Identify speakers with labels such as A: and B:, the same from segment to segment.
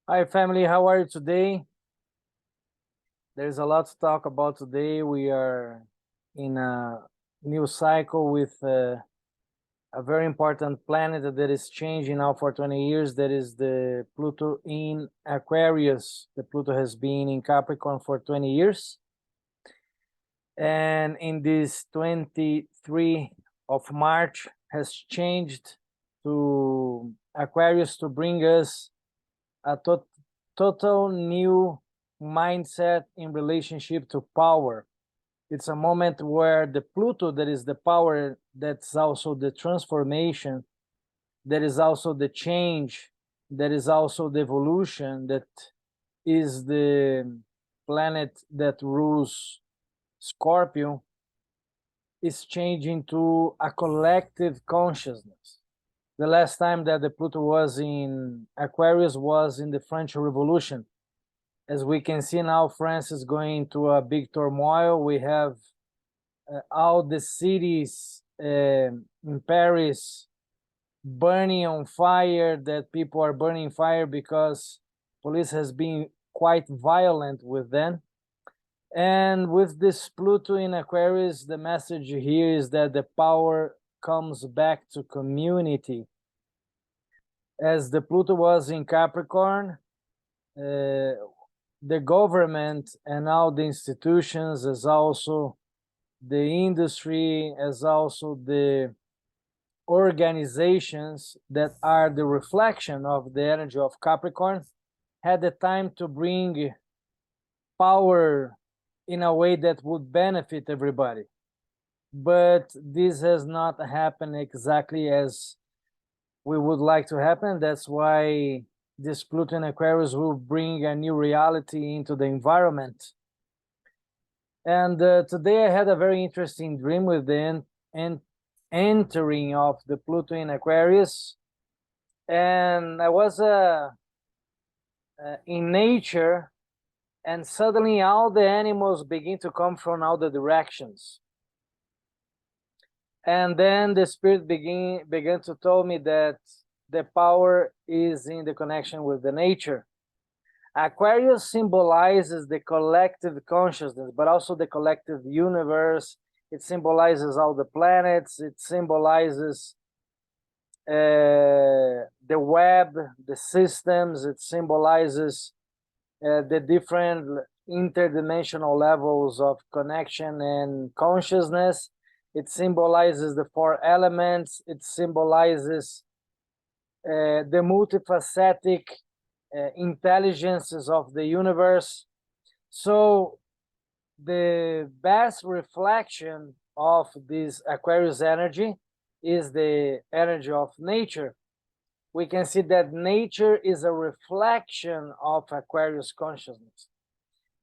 A: Hi family, how are you today? There's a lot to talk about today. We are in a new cycle with a very important planet that is changing now for 20 years. That is the Pluto in Aquarius. The Pluto has been in Capricorn for 20 years. And in this 23 of March has changed to Aquarius to bring us a total new mindset in relationship to power. It's a moment where the Pluto, that is the power, that's also the transformation, that is also the change, that is also the evolution, that is the planet that rules Scorpio, is changing to a collective consciousness. The last time that the Pluto was in Aquarius was in the French Revolution. As we can see now, France is going into a big turmoil. We have all the cities in Paris burning on fire, that people are burning fire because police has been quite violent with them. And with this Pluto in Aquarius, the message here is that the power comes back to community. As the Pluto was in Capricorn, the government and all the institutions, as also the industry, as also the organizations that are the reflection of the energy of Capricorn, had the time to bring power in a way that would benefit everybody. But this has not happened exactly as we would like to happen. That's why this Pluto in Aquarius will bring a new reality into the environment. And today I had a very interesting dream with the entering of the Pluto in Aquarius. And I was in nature, and suddenly all the animals begin to come from all the directions. And then the spirit began to tell me that the power is in the connection with the nature. Aquarius symbolizes the collective consciousness, but also the collective universe. It symbolizes all the planets. It symbolizes the web, the systems. It symbolizes the different interdimensional levels of connection and consciousness. It symbolizes the four elements. It symbolizes the multifaceted intelligences of the universe. So the best reflection of this Aquarius energy is the energy of nature. We can see that nature is a reflection of Aquarius consciousness.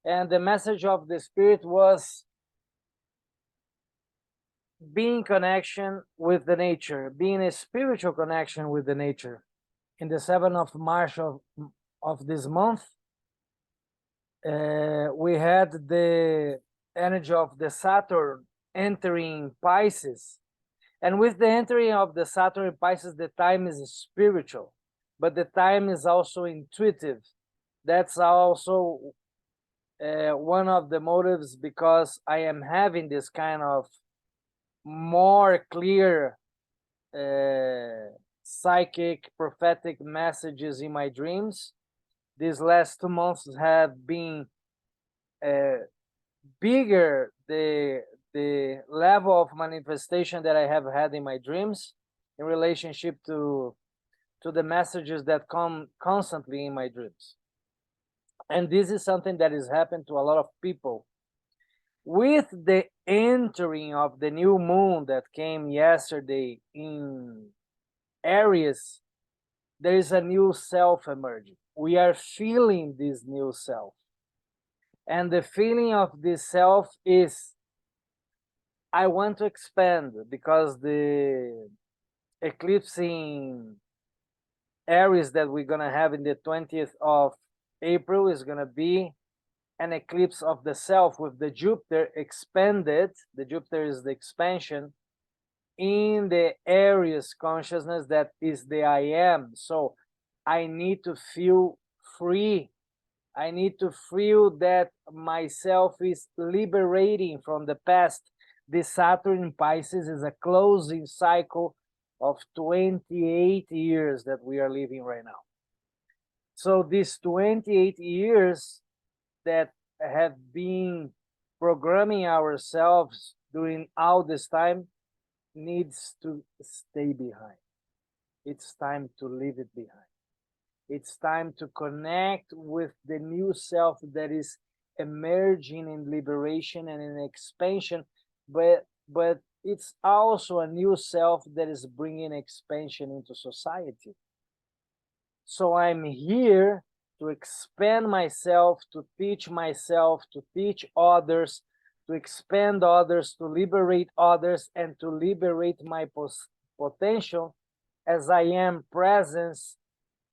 A: And the message of the spirit was being in connection with the nature, being a spiritual connection with the nature. In the 7th of March of this month, we had the energy of the Saturn entering Pisces. And with the entering of the Saturn in Pisces, the time is spiritual, but the time is also intuitive. That's also one of the motives, because I am having this kind of more clear psychic prophetic messages in my dreams. These last 2 months have been bigger, the level of manifestation that I have had in my dreams in relationship to the messages that come constantly in my dreams. And this is something that has happened to a lot of people. With the entering of the new moon that came yesterday in Aries, there is a new self emerging. We are feeling this new self. And the feeling of this self is, I want to expand, because the eclipse in Aries that we're going to have in the 20th of April is going to be an eclipse of the self, with the Jupiter expanded. The Jupiter is the expansion in the Aries consciousness, that is the I am. So I need to feel free. I need to feel that myself is liberating from the past. This Saturn in Pisces is a closing cycle of 28 years that we are living right now. So these 28 years that have been programming ourselves during all this time needs to stay behind. It's time to leave it behind. It's time to connect with the new self that is emerging in liberation and in expansion, but it's also a new self that is bringing expansion into society. So I'm here to expand myself, to teach others, to expand others, to liberate others, and to liberate my potential as I am presence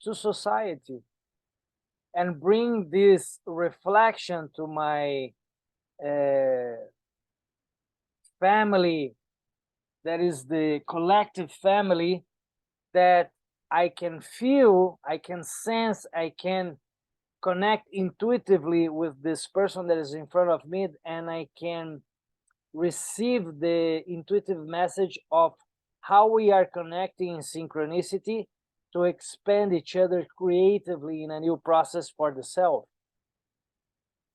A: to society, and bring this reflection to my family, that is the collective family, that I can feel, I can sense, I can connect intuitively with this person that is in front of me, and I can receive the intuitive message of how we are connecting in synchronicity to expand each other creatively in a new process for the self.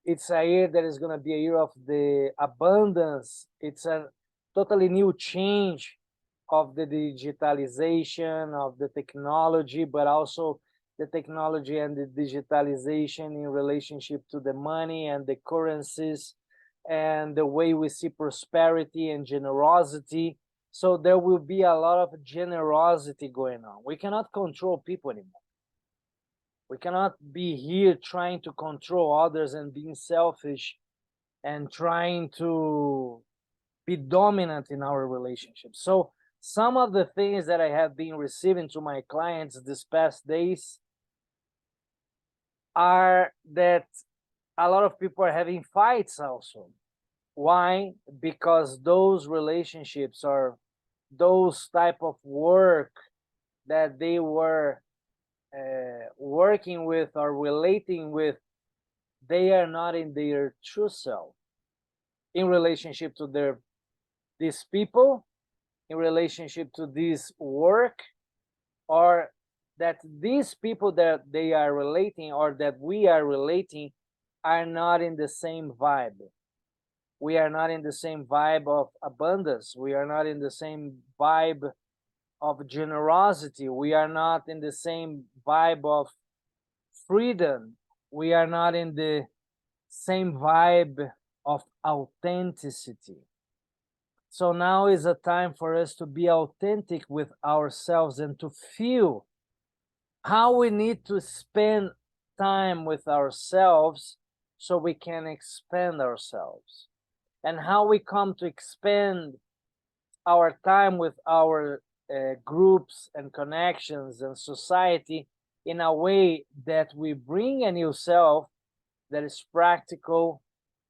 A: It's a year that is going to be a year of the abundance. It's a totally new change of the digitalization, of the technology, but also the technology and the digitalization in relationship to the money and the currencies and the way we see prosperity and generosity. So there will be a lot of generosity going on. We cannot control people anymore. We cannot be here trying to control others and being selfish and trying to be dominant in our relationships. So some of the things that I have been receiving to my clients these past days are that a lot of people are having fights also. Why? Because those relationships or those type of work that they were working with or relating with, they are not in their true self in relationship to these people, in relationship to this work, or that these people that they are relating or that we are relating are not in the same vibe. We are not in the same vibe of abundance. We are not in the same vibe of generosity. We are not in the same vibe of freedom. We are not in the same vibe of authenticity. So now is a time for us to be authentic with ourselves and to feel how we need to spend time with ourselves so we can expand ourselves, and how we come to expand our time with our groups and connections and society in a way that we bring a new self that is practical,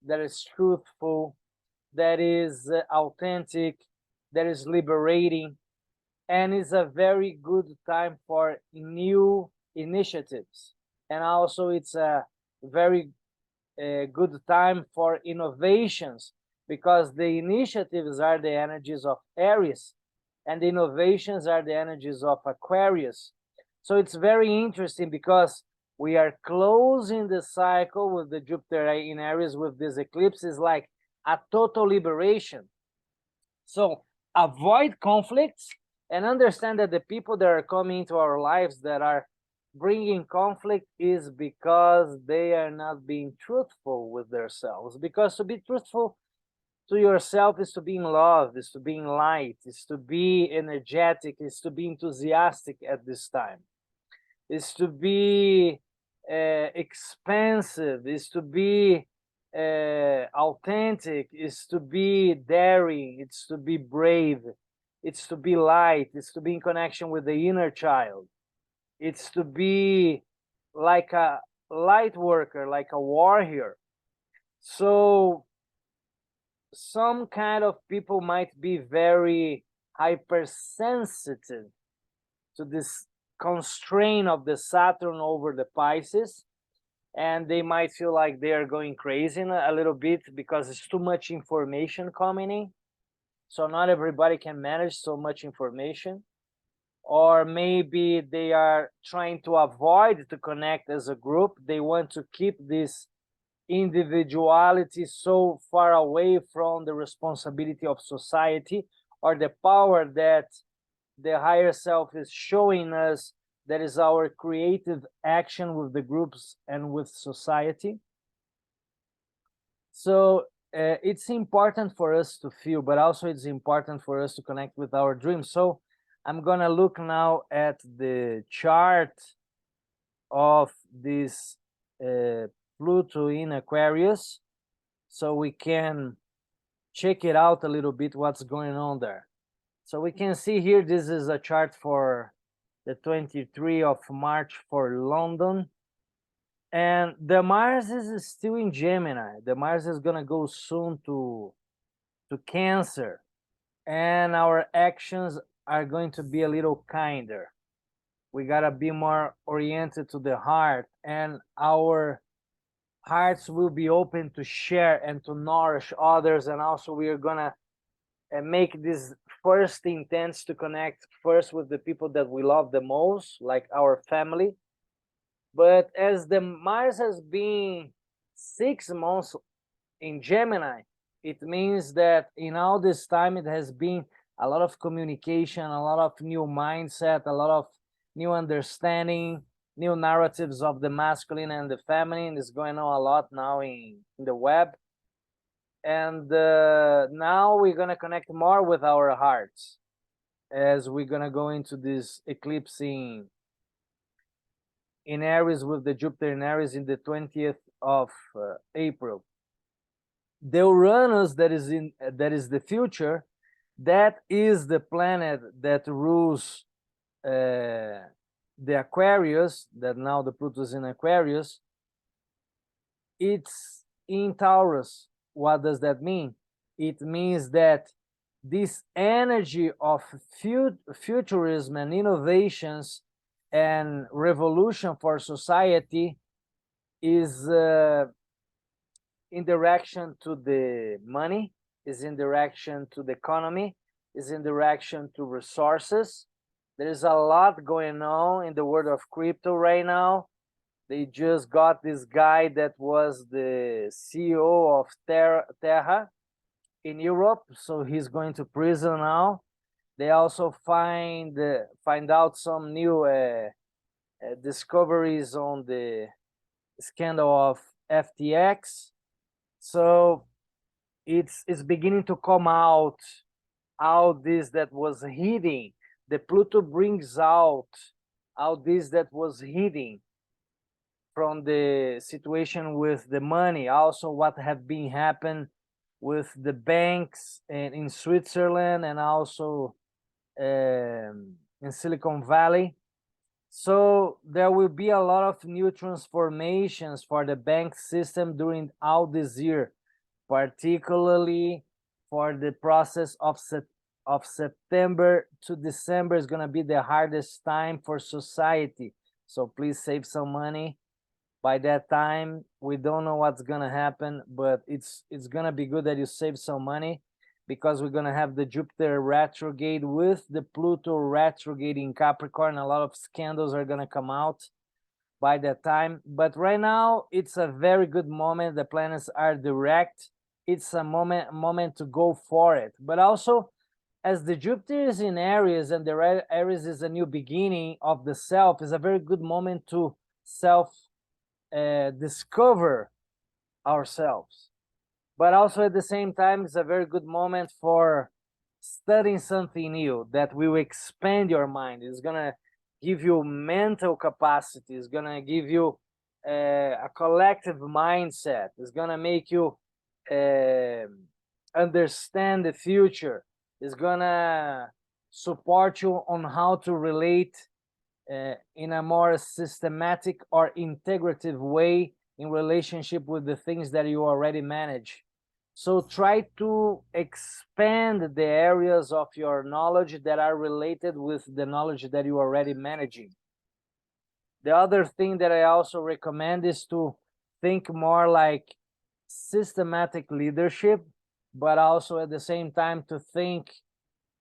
A: that is truthful, that is authentic, that is liberating, and is a very good time for new initiatives. And also it's a very good time for innovations, because the initiatives are the energies of Aries and the innovations are the energies of Aquarius. So it's very interesting because we are closing the cycle with the Jupiter in Aries with this eclipse. Is like a total liberation. So avoid conflicts and understand that the people that are coming into our lives that are bringing conflict is because they are not being truthful with themselves. Because to be truthful to yourself is to be in love, is to be in light, is to be energetic, is to be enthusiastic at this time, is to be expansive, is to be authentic, is to be daring, it's to be brave, it's to be light, it's to be in connection with the inner child, it's to be like a light worker, like a warrior. So some kind of people might be very hypersensitive to this constraint of the Saturn over the Pisces, and they might feel like they are going crazy a little bit because it's too much information coming in. So not everybody can manage so much information, or maybe they are trying to avoid to connect as a group. They want to keep this individuality so far away from the responsibility of society or the power that the higher self is showing us, that is our creative action with the groups and with society. So it's important for us to feel, but also it's important for us to connect with our dreams. So I'm gonna look now at the chart of this Pluto in Aquarius, so we can check it out a little bit what's going on there. So we can see here, this is a chart for the 23 of March for London, and the Mars is still in Gemini. The Mars is gonna go soon to Cancer, and our actions are going to be a little kinder. We gotta be more oriented to the heart, and our hearts will be open to share and to nourish others. And also we are gonna make this first intents to connect first with the people that we love the most, like our family. But as the Mars has been 6 months in Gemini, it means that in all this time it has been a lot of communication, a lot of new mindset, a lot of new understanding, new narratives of the masculine and the feminine is going on a lot now in the web. And now we're going to connect more with our hearts as we're going to go into this eclipse in Aries with the Jupiter in Aries in the 20th of April. The Uranus that is the future, that is the planet that rules the Aquarius, that now the Pluto is in Aquarius. It's in Taurus. What does that mean? It means that this energy of futurism and innovations and revolution for society is in direction to the money, is in direction to the economy, is in direction to resources. There is a lot going on in the world of crypto right now. They just got this guy that was the CEO of Terra in Europe, so he's going to prison now. They also find out some new discoveries on the scandal of FTX. So it's beginning to come out all this that was hidden. The Pluto brings out all this that was hidden from the situation with the money, also what have been happened with the banks in Switzerland and also in Silicon Valley. So there will be a lot of new transformations for the bank system during all this year, particularly for the process of September to December is going to be the hardest time for society. So please save some money. By that time, we don't know what's going to happen, but it's going to be good that you save some money, because we're going to have the Jupiter retrograde with the Pluto retrograde in Capricorn. A lot of scandals are going to come out by that time. But right now, it's a very good moment. The planets are direct. It's a moment to go for it. But also, as the Jupiter is in Aries, and the Aries is a new beginning of the self, is a very good moment to discover ourselves. But also at the same time, it's a very good moment for studying something new that will expand your mind. It's gonna give you mental capacity. It's gonna give you a collective mindset. It's gonna make you understand the future. It's gonna support you on how to relate in a more systematic or integrative way in relationship with the things that you already manage. So try to expand the areas of your knowledge that are related with the knowledge that you are already managing. The other thing that I also recommend is to think more like systematic leadership, but also at the same time to think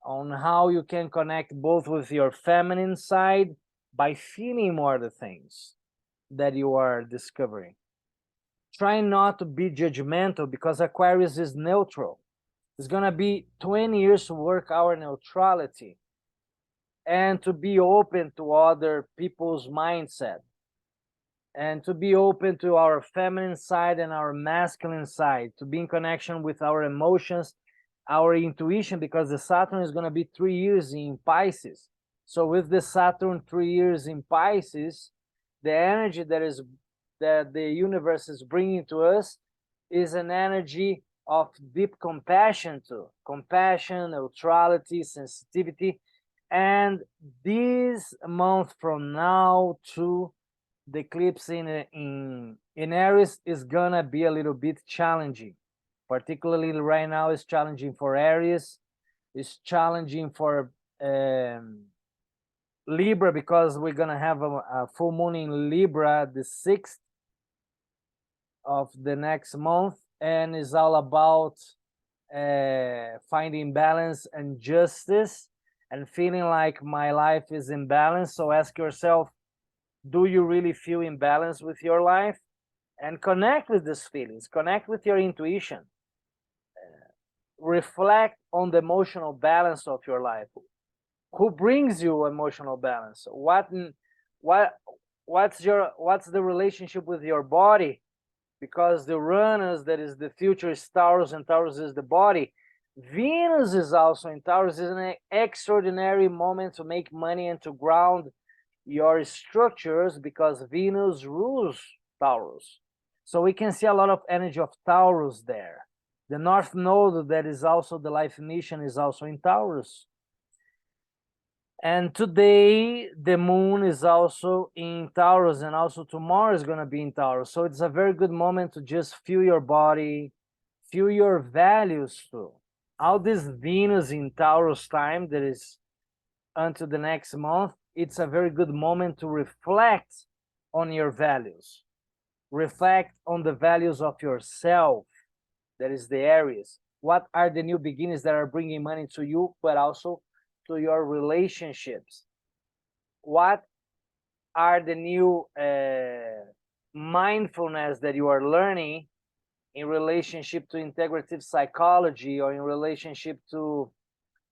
A: on how you can connect both with your feminine side by feeling more the things that you are discovering. Try not to be judgmental, because Aquarius is neutral. It's gonna be 20 years to work our neutrality and to be open to other people's mindset, and to be open to our feminine side and our masculine side, to be in connection with our emotions, our intuition, because the Saturn is going to be 3 years in Pisces. So with the Saturn 3 years in Pisces, the energy that the universe is bringing to us is an energy of deep compassion, too. Compassion, neutrality, sensitivity. And this month from now to the eclipse in Aries is gonna be a little bit challenging. Particularly right now, it's challenging for Aries. It's challenging for Libra, because we're gonna have a full moon in Libra the 6th of the next month, and it's all about finding balance and justice and feeling like my life is in balance. So ask yourself, do you really feel in balance with your life? And connect with these feelings, connect with your intuition. Reflect on the emotional balance of your life. Who brings you emotional balance? What's the relationship with your body? Because the Uranus, that is the future, is Taurus, and Taurus is the body. Venus is also in Taurus. Is an extraordinary moment to make money and to ground your structures, because Venus rules Taurus. So we can see a lot of energy of Taurus there. The North Node, that is also the life mission, is also in Taurus. And today, the moon is also in Taurus, and also tomorrow is going to be in Taurus. So it's a very good moment to just feel your body, feel your values too. All this Venus in Taurus time that is until the next month, it's a very good moment to reflect on your values. Reflect on the values of yourself, that is the Aries. What are the new beginnings that are bringing money to you, but also to your relationships? What are the new mindfulness that you are learning in relationship to integrative psychology, or in relationship to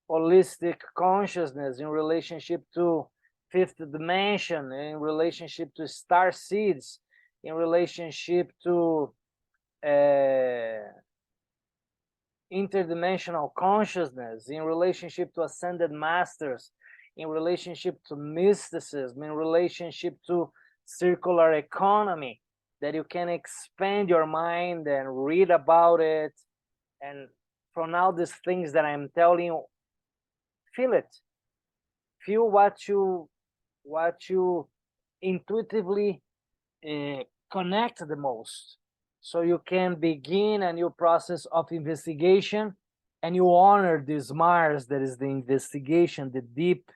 A: holistic consciousness, in relationship to fifth dimension, in relationship to star seeds, in relationship to interdimensional consciousness, in relationship to ascended masters, in relationship to mysticism, in relationship to circular economy, that you can expand your mind and read about it. And from all these things that I'm telling you, feel it. Feel what you intuitively connect the most, so you can begin a new process of investigation, and you honor this Mars, that is the investigation, the deep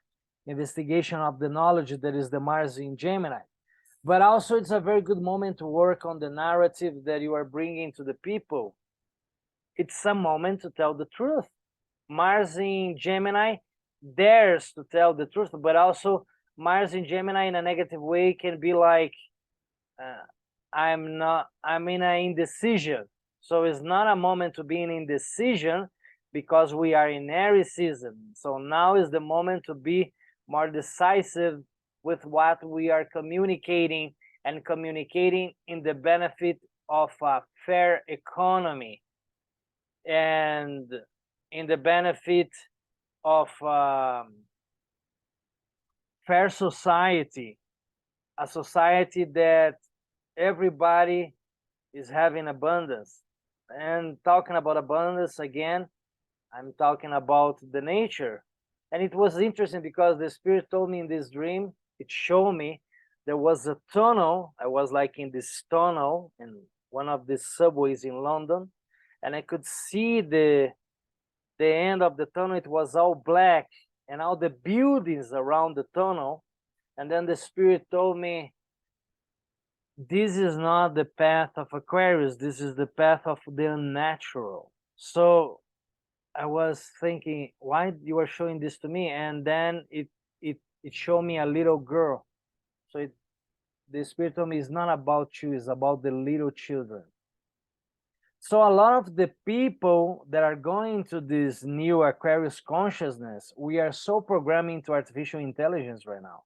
A: investigation of the knowledge, that is the Mars in Gemini. But also it's a very good moment to work on the narrative that you are bringing to the people. It's a moment to tell the truth. Mars in Gemini dares to tell the truth, but also Mars in Gemini in a negative way can be like, I'm in an indecision. So it's not a moment to be in indecision, because we are in Aries season. So now is the moment to be more decisive with what we are communicating, and communicating in the benefit of a fair economy, and in the benefit of fair society, a society that everybody is having abundance. And talking about abundance again, I'm talking about the nature. And it was interesting, because the spirit told me in this dream, it showed me there was a tunnel. I was like in this tunnel in one of the subways in London, and I could see the end of the tunnel. It was all black, and all the buildings around the tunnel. And then the spirit told me, this is not the path of Aquarius, this is the path of the unnatural. So I was thinking, why you are showing this to me? And then it showed me a little girl. So the spirit told me it's not about you, it's about the little children. So a lot of the people that are going to this new Aquarius consciousness, we are so programming to artificial intelligence right now.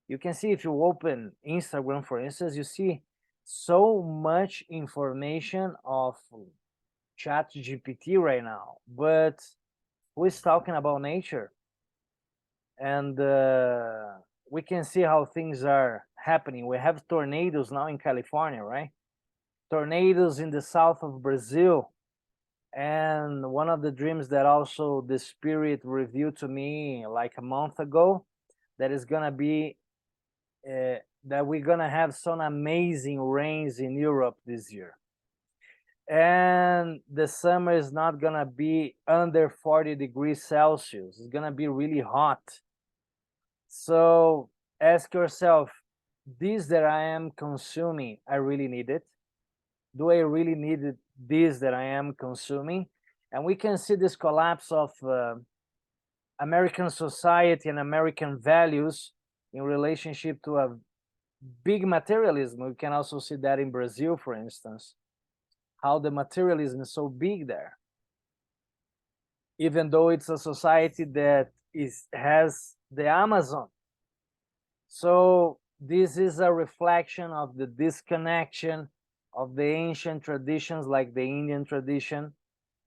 A: You can see if you open Instagram, for instance, you see so much information of chat GPT right now, but who's talking about nature? And we can see how things are happening. We have tornadoes now in California, right? Tornadoes in the south of Brazil. And one of the dreams that also the spirit revealed to me like a month ago, that is gonna be that we're gonna have some amazing rains in Europe this year. And the summer is not gonna be under 40 degrees Celsius. It's gonna be really hot. So ask yourself, this that I am consuming, I really need it? Do I really need this that I am consuming? And we can see this collapse of American society and American values in relationship to a big materialism. We can also see that in Brazil, for instance, how the materialism is so big there. Even though it's a society that has the Amazon. So this is a reflection of the disconnection of the ancient traditions like the Indian tradition,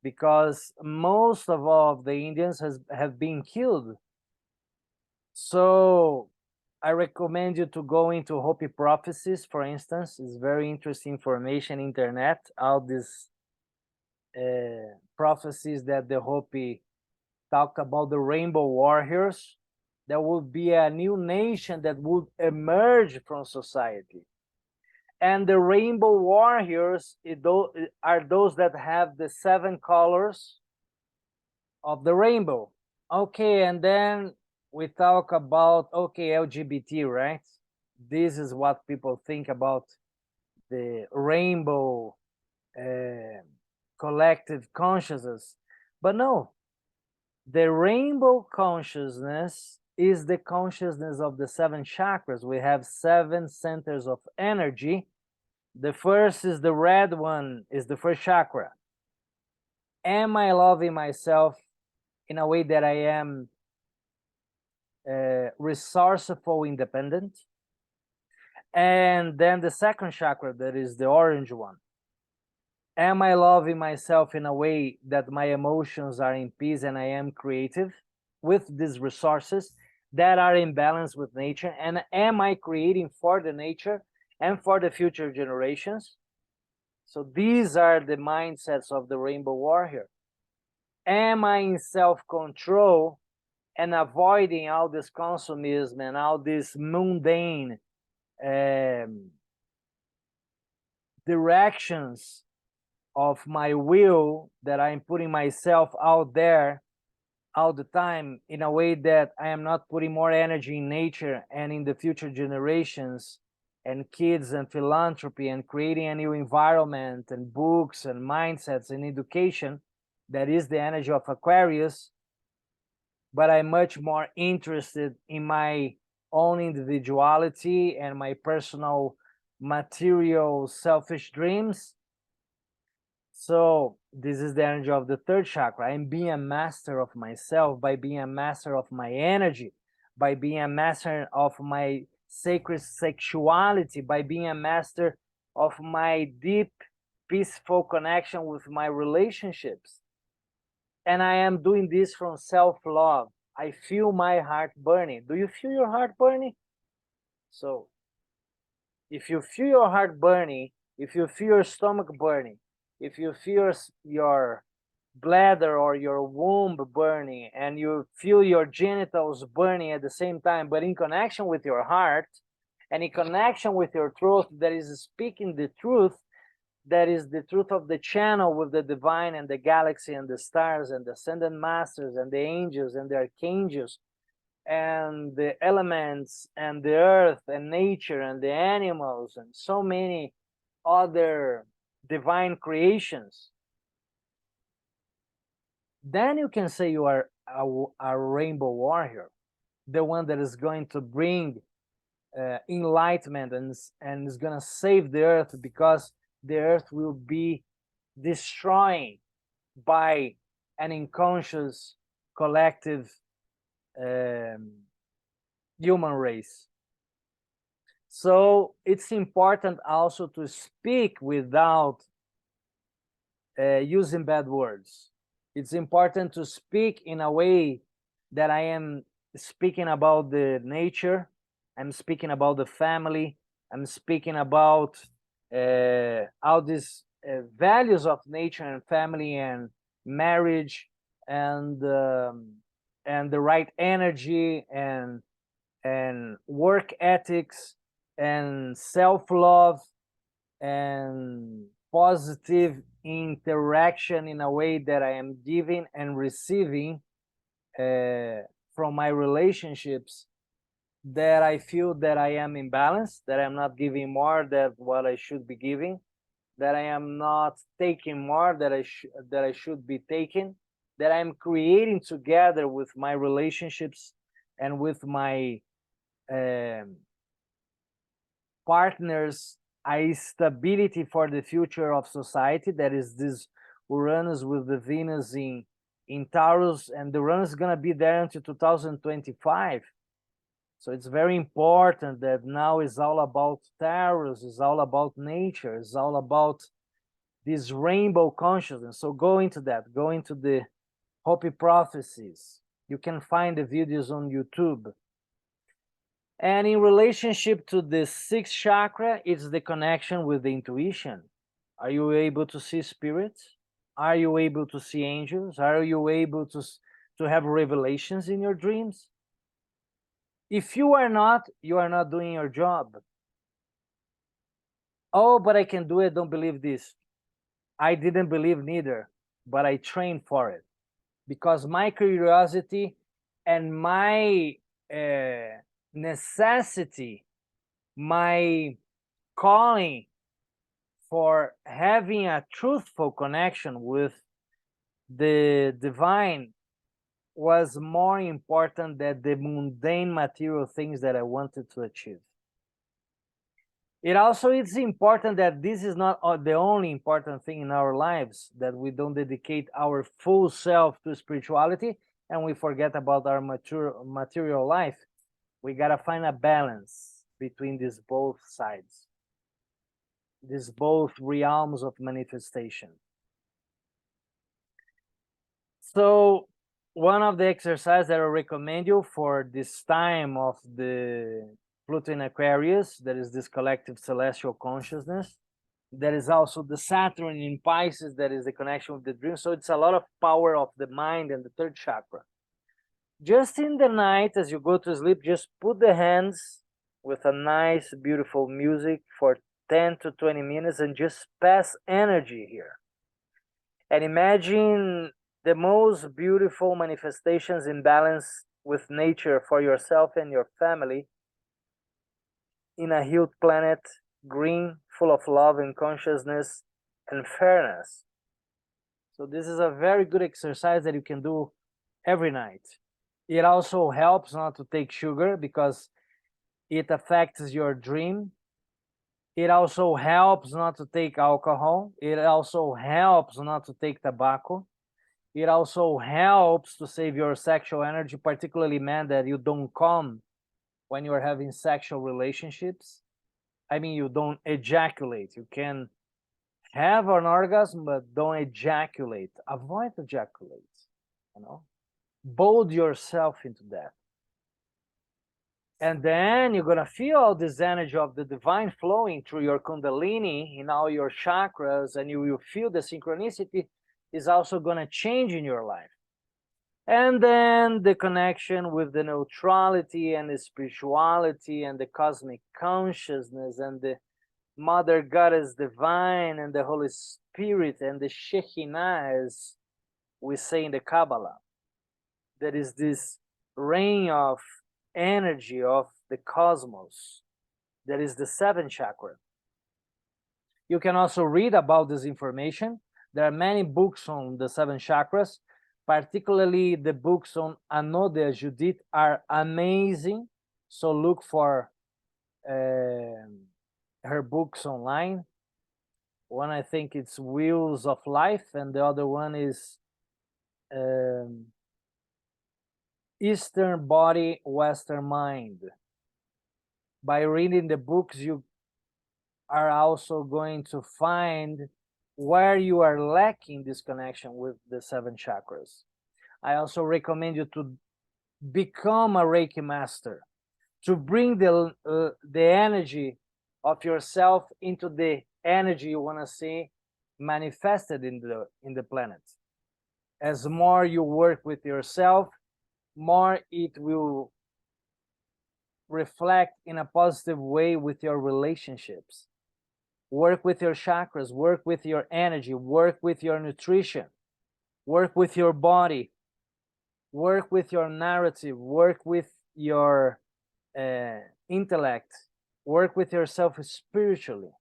A: because most of all of the Indians have been killed. So I recommend you to go into Hopi prophecies, for instance. It's very interesting information, internet, all these prophecies that the Hopi talk about the rainbow warriors. There will be a new nation that would emerge from society. And the rainbow warriors are those that have the 7 colors of the rainbow. Okay, and then we talk about, okay, LGBT, right? This is what people think about the rainbow collective consciousness. But no, the rainbow consciousness is the consciousness of the 7 chakras. We have 7 centers of energy. The first is the red one, is the first chakra. Am I loving myself in a way that I am resourceful, independent? And then the second chakra, that is the orange one. Am I loving myself in a way that my emotions are in peace and I am creative with these resources that are in balance with nature? And am I creating for the nature and for the future generations? So these are the mindsets of the rainbow warrior. Am I in self-control and avoiding all this consumism and all this mundane directions of my will, that I'm putting myself out there all the time in a way that I am not putting more energy in nature and in the future generations and kids and philanthropy and creating a new environment and books and mindsets and education? That is the energy of Aquarius. But I'm much more interested in my own individuality and my personal material selfish dreams. So this is the energy of the third chakra. I'm being a master of myself by being a master of my energy, by being a master of my sacred sexuality, by being a master of my deep, peaceful connection with my relationships. And I am doing this from self-love. I feel my heart burning. Do you feel your heart burning? So if you feel your heart burning, if you feel your stomach burning, if you feel your bladder or your womb burning, and you feel your genitals burning at the same time, but in connection with your heart and in connection with your truth that is speaking the truth, that is the truth of the channel with the divine and the galaxy and the stars and the ascended masters and the angels and the archangels and the elements and the earth and nature and the animals and so many other divine creations, then you can say you are a rainbow warrior, the one that is going to bring enlightenment and is going to save the earth, because the earth will be destroying by an unconscious collective human race. So it's important also to speak without using bad words. It's important to speak in a way that I am speaking about the nature, I'm speaking about the family, I'm speaking about all these values of nature and family and marriage and the right energy and work ethics and self-love and positive interaction in a way that I am giving and receiving from my relationships, that I feel that I am in balance, that I'm not giving more than what I should be giving, that I am not taking more that I should be taking, that I'm creating together with my relationships and with my partners a stability for the future of society. That is this Uranus with the Venus in Taurus, and the Uranus is going to be there until 2025. So it's very important that now is all about Taurus, is all about nature, is all about this rainbow consciousness. So go into that, go into the Hopi prophecies. You can find the videos on YouTube. And in relationship to the sixth chakra, it's the connection with the intuition. Are you able to see spirits? Are you able to see angels? Are you able to have revelations in your dreams? If you are not doing your job. Oh, but I can do it, don't believe this. I didn't believe neither, but I trained for it. Because my curiosity and my necessity, my calling for having a truthful connection with the divine was more important than the mundane material things that I wanted to achieve. It also is important that this is not the only important thing in our lives, that we don't dedicate our full self to spirituality and we forget about our material life. We gotta find a balance between these both sides, these both realms of manifestation. So one of the exercises that I recommend you for this time of the Pluto in Aquarius, that is this collective celestial consciousness. There is also the Saturn in Pisces, that is the connection with the dream. So it's a lot of power of the mind and the third chakra. Just in the night, as you go to sleep, just put the hands with a nice, beautiful music for 10 to 20 minutes and just pass energy here. And imagine the most beautiful manifestations in balance with nature for yourself and your family in a healed planet, green, full of love and consciousness and fairness. So this is a very good exercise that you can do every night. It also helps not to take sugar because it affects your dream. It also helps not to take alcohol. It also helps not to take tobacco. It also helps to save your sexual energy, particularly men, that you don't come when you're having sexual relationships. I mean, you don't ejaculate. You can have an orgasm, but don't ejaculate. Avoid ejaculate, you know. Bold yourself into that. And then you're gonna feel all this energy of the divine flowing through your kundalini in all your chakras, and you will feel the synchronicity is also gonna change in your life. And then the connection with the neutrality and the spirituality and the cosmic consciousness and the Mother Goddess Divine and the Holy Spirit and the Shekinah, as we say in the Kabbalah. There is this rain of energy of the cosmos. That is the seventh chakra. You can also read about this information. There are many books on the seven chakras, particularly the books on Anodea Judith are amazing. So look for her books online. One, I think it's Wheels of Life, and the other one is Eastern Body, Western Mind. By reading the books, you are also going to find where you are lacking this connection with the seven chakras. I also recommend you to become a Reiki master, to bring the energy of yourself into the energy you want to see manifested in the planet. As more you work with yourself, more it will reflect in a positive way with your relationships. Work with your chakras, work with your energy, work with your nutrition, work with your body, work with your narrative, work with your intellect, work with yourself spiritually,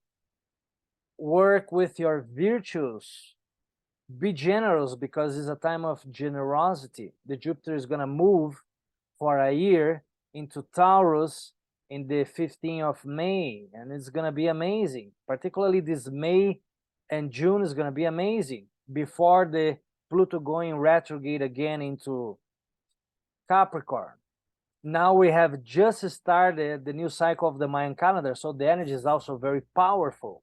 A: work with your virtues. Be generous, because it's a time of generosity. The Jupiter is going to move for a year into Taurus in the 15th of May, and it's going to be amazing. Particularly this May and June is going to be amazing, before the Pluto going retrograde again into Capricorn. Now we have just started the new cycle of the Mayan calendar, so the energy is also very powerful.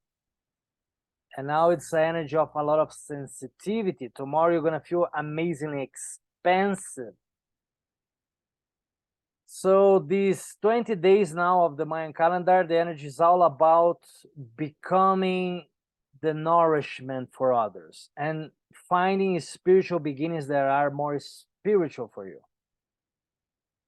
A: And now it's the energy of a lot of sensitivity. Tomorrow you're going to feel amazingly expansive. So these 20 days now of the Mayan calendar, the energy is all about becoming the nourishment for others and finding spiritual beginnings that are more spiritual for you.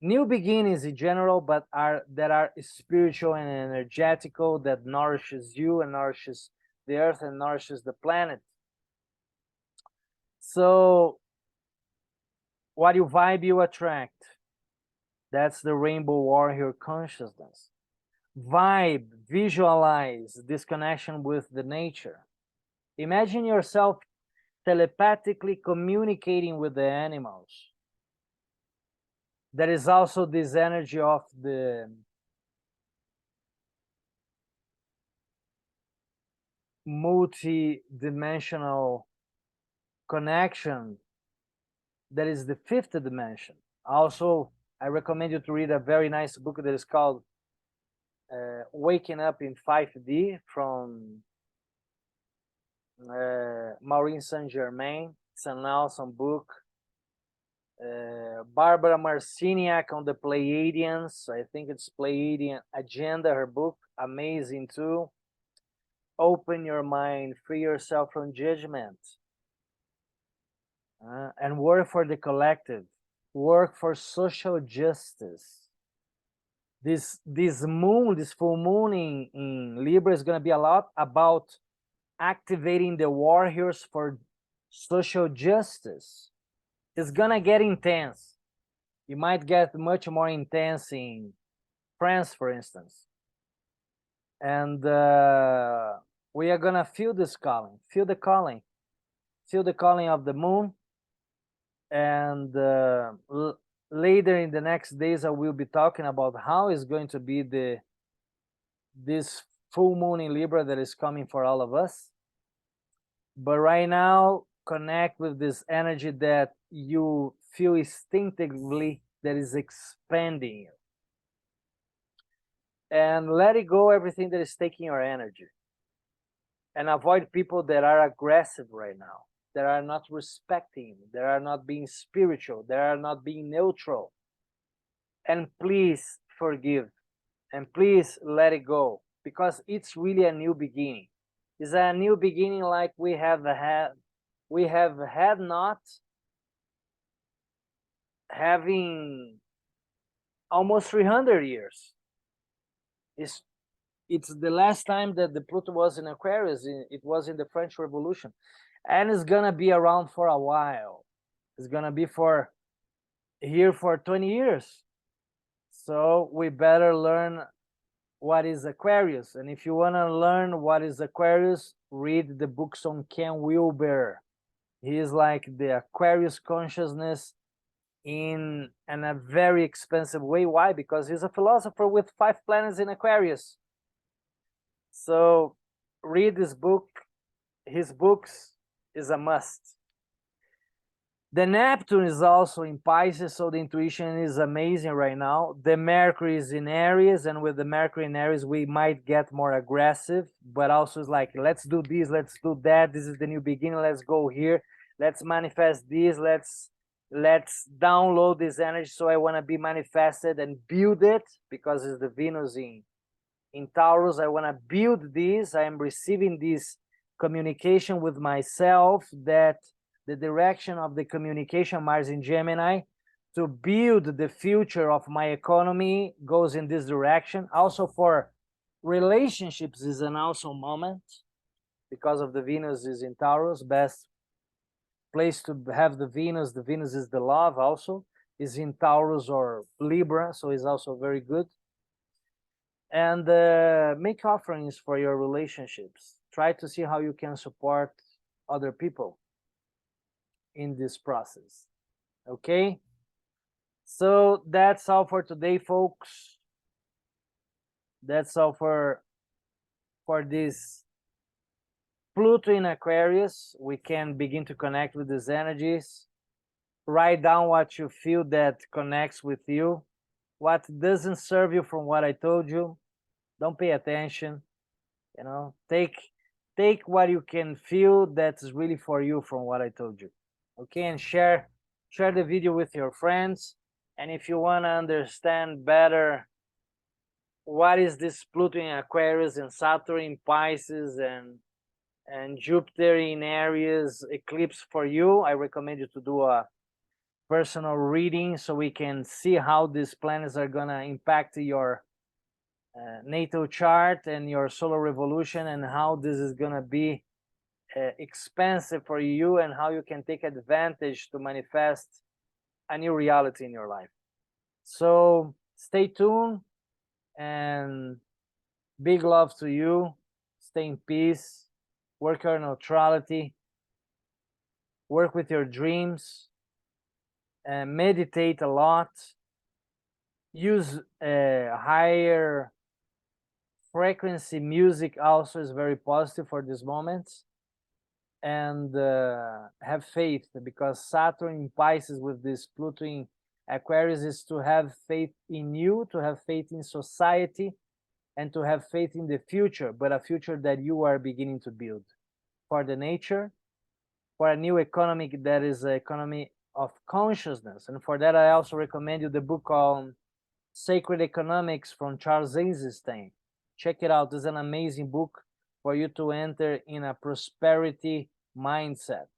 A: New beginnings in general, but that are spiritual and energetical, that nourishes you and nourishes the earth and nourishes the planet. So what you vibe, you attract. That's the rainbow warrior consciousness. Vibe, visualize this connection with the nature. Imagine yourself telepathically communicating with the animals. There is also this energy of the multi-dimensional connection. That is the fifth dimension. Also, I recommend you to read a very nice book that is called Waking Up in 5D from Maureen Saint-Germain. It's an awesome book. Barbara Marciniak on the Pleiadians. I think it's Pleiadian Agenda, her book. Amazing too. Open your mind, free yourself from judgment. And work for the collective. Work for social justice. This moon, this full moon in Libra is going to be a lot about activating the warriors for social justice. It's going to get intense. You might get much more intense in France, for instance. And we are going to feel this calling, feel the calling of the moon. And later in the next days, I will be talking about how is going to be this full moon in Libra that is coming for all of us. But right now, connect with this energy that you feel instinctively that is expanding you. And let it go, everything that is taking your energy. And avoid people that are aggressive right now, that are not respecting, that are not being spiritual, that are not being neutral. And please forgive, and please let it go, because it's really a new beginning. It's a new beginning like we have not having almost 300 years. It's the last time that the Pluto was in Aquarius. It was in the French Revolution, and it's gonna be around for a while. It's gonna be here for 20 years. So we better learn what is Aquarius. And if you want to learn what is Aquarius, read the books on Ken Wilber. He is like the Aquarius consciousness in a very expensive way. Why? Because he's a philosopher with 5 planets in Aquarius. So read this book. His books is a must. The Neptune is also in Pisces, so the intuition is amazing right now. The Mercury is in Aries, and with the Mercury in Aries, we might get more aggressive, but also it's like, let's do this, let's do that. This is the new beginning. Let's go here. Let's manifest this. Let's download this energy. So I want to be manifested and build it, because it's the Venus in Taurus. I want to build this. I am receiving this communication with myself, that the direction of the communication, Mars in Gemini, to build the future of my economy goes in this direction. Also for relationships is an awesome moment, because of the Venus is in Taurus. Best place to have the Venus is the love, also is in Taurus or Libra, so it's also very good. And make offerings for your relationships. Try to see how you can support other people in this process. Okay, so that's all for today, folks. That's all for this Pluto in Aquarius. We can begin to connect with these energies. Write down what you feel that connects with you. What doesn't serve you from what I told you, don't pay attention. You know, take what you can feel that's really for you from what I told you. Okay, and share the video with your friends. And if you want to understand better what is this Pluto in Aquarius and Saturn in Pisces and Jupiter in Aries eclipse for you, I recommend you to do a personal reading, so we can see how these planets are gonna impact your natal chart and your solar revolution, and how this is gonna be expensive for you, and how you can take advantage to manifest a new reality in your life. So stay tuned, and big love to you. Stay in peace, work your neutrality, work with your dreams, and meditate a lot. Use higher frequency music, also is very positive for this moment. And have faith, because Saturn in Pisces with this Pluto in Aquarius is to have faith in you, to have faith in society, and to have faith in the future, but a future that you are beginning to build for the nature, for a new economy that is an economy of consciousness. And for that, I also recommend you the book on Sacred Economics from Charles Eisenstein. Check it out. It's an amazing book for you to enter in a prosperity mindset.